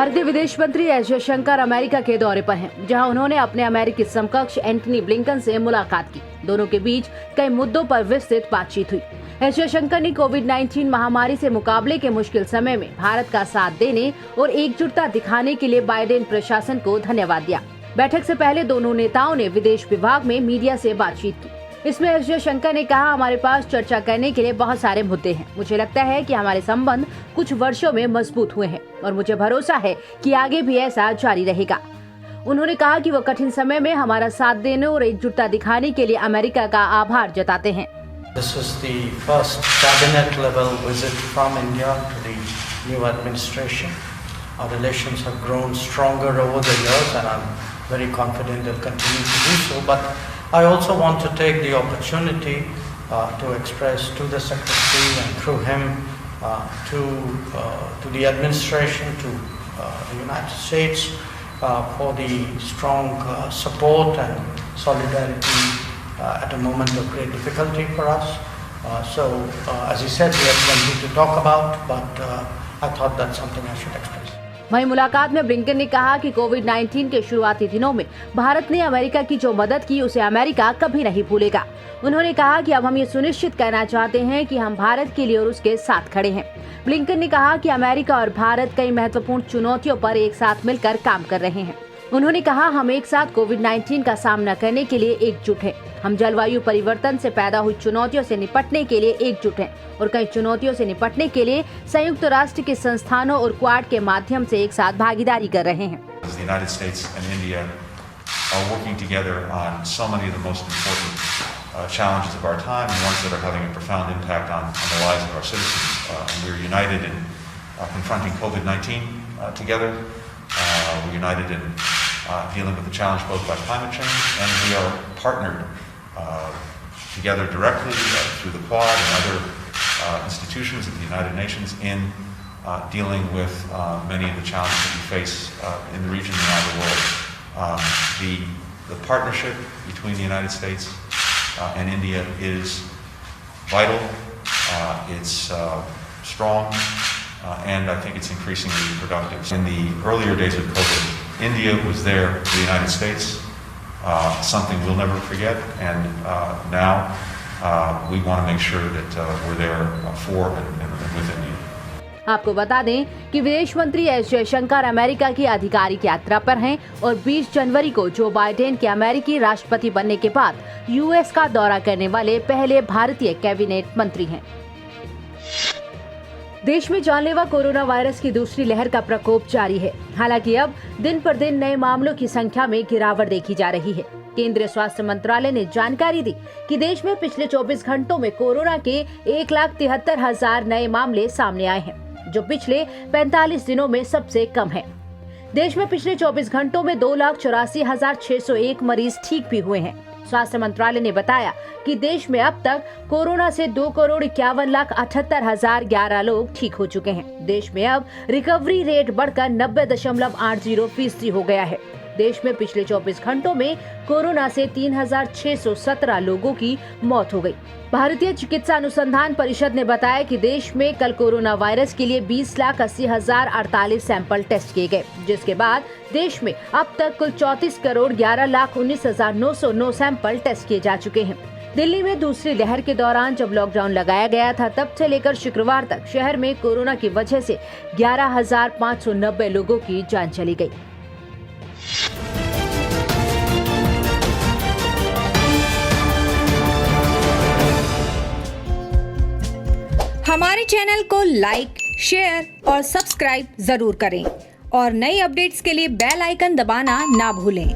भारतीय विदेश मंत्री एस जयशंकर अमेरिका के दौरे पर हैं, जहां उन्होंने अपने अमेरिकी समकक्ष एंटनी ब्लिंकन से मुलाकात की। दोनों के बीच कई मुद्दों पर विस्तृत बातचीत हुई। एस जयशंकर ने कोविड-19 महामारी से मुकाबले के मुश्किल समय में भारत का साथ देने और एकजुटता दिखाने के लिए बाइडेन प्रशासन को धन्यवाद दिया। बैठक से पहले दोनों नेताओं ने विदेश विभाग में मीडिया से बातचीत की। इसमें एस जयशंकर ने कहा, हमारे पास चर्चा करने के लिए बहुत सारे मुद्दे हैं। मुझे लगता है कि हमारे संबंध कुछ वर्षों में मजबूत हुए हैं और मुझे भरोसा है कि आगे भी ऐसा जारी रहेगा। उन्होंने कहा कि वो कठिन समय में हमारा साथ देने और एकजुटता दिखाने के लिए अमेरिका का आभार जताते हैं। This is the first cabinet level visit from India to the new administration. Our relations have grown stronger over the years and I'm very confident they'll continue to do so. But I also want to take the opportunity to express to the Secretary and through him to the administration, to the United States for the strong support and solidarity at a moment of great difficulty for us. As he said, we have plenty to talk about, but I thought that's something I should express. वहीं मुलाकात में Blinken ने कहा कि कोविड-19 के शुरुआती दिनों में भारत ने अमेरिका की जो मदद की उसे अमेरिका कभी नहीं भूलेगा। उन्होंने कहा कि अब हम ये सुनिश्चित करना चाहते हैं कि हम भारत के लिए और उसके साथ खड़े हैं। ब्लिंकन ने कहा कि अमेरिका और भारत कई महत्वपूर्ण चुनौतियों पर एक साथ मिलकर काम कर रहे हैं। उन्होंने कहा, हम एक साथ कोविड-19 का सामना करने के लिए एकजुट हैं। हम जलवायु परिवर्तन से पैदा हुई चुनौतियों से निपटने के लिए एकजुट हैं और कई चुनौतियों से निपटने के लिए संयुक्त राष्ट्र के संस्थानों और क्वाड के माध्यम से एक साथ भागीदारी कर रहे हैं। The United States and India are working together on so many of the most important challenges of our time and ones that are having a profound impact on the lives of our citizens. And we're united in confronting COVID-19 together. We're united in dealing with the challenge posed by climate change, and we are partnered together directly through the Quad and other institutions of the United Nations in dealing with many of the challenges that we face in the region and around the world. The partnership between the United States and India is vital. It's strong. And I think it's increasingly productive. In the earlier days of COVID, India was there for the United States, something we'll never forget, and now we want to make sure that we're there for and with India. आपको बता दें कि विदेश मंत्री S Jaishankar America की आधिकारिक यात्रा पर हैं और 20 जनवरी को जो बाइडेन के अमेरिकी राष्ट्रपति बनने के बाद यूएस का दौरा करने वाले पहले भारतीय कैबिनेट मंत्री हैं। देश में जानलेवा कोरोना वायरस की दूसरी लहर का प्रकोप जारी है। हालांकि अब दिन पर दिन नए मामलों की संख्या में गिरावट देखी जा रही है। केंद्रीय स्वास्थ्य मंत्रालय ने जानकारी दी कि देश में पिछले 24 घंटों में कोरोना के 1,73,000 नए मामले सामने आए हैं, जो पिछले 45 दिनों में सबसे कम है। देश में पिछले 24 घंटों में 2,84,601 मरीज ठीक भी हुए हैं। स्वास्थ्य मंत्रालय ने बताया कि देश में अब तक कोरोना से 2,51,78,011 लोग ठीक हो चुके हैं। देश में अब रिकवरी रेट बढ़कर 90.80% हो गया है। देश में पिछले 24 घंटों में कोरोना से 3,617 लोगों की मौत हो गई। भारतीय चिकित्सा अनुसंधान परिषद ने बताया कि देश में कल कोरोना वायरस के लिए 20,80,048 सैंपल टेस्ट किए गए, जिसके बाद देश में अब तक कुल 34,11,19,909 सैंपल टेस्ट किए जा चुके हैं। दिल्ली में दूसरी लहर के दौरान जब लॉकडाउन लगाया गया था, तब से लेकर शुक्रवार तक शहर में कोरोना की वजह से 11,590 लोगों की जान चली गई। हमारे चैनल को लाइक, शेयर और सब्सक्राइब जरूर करें और नई अपडेट्स के लिए बेल आइकन दबाना ना भूलें।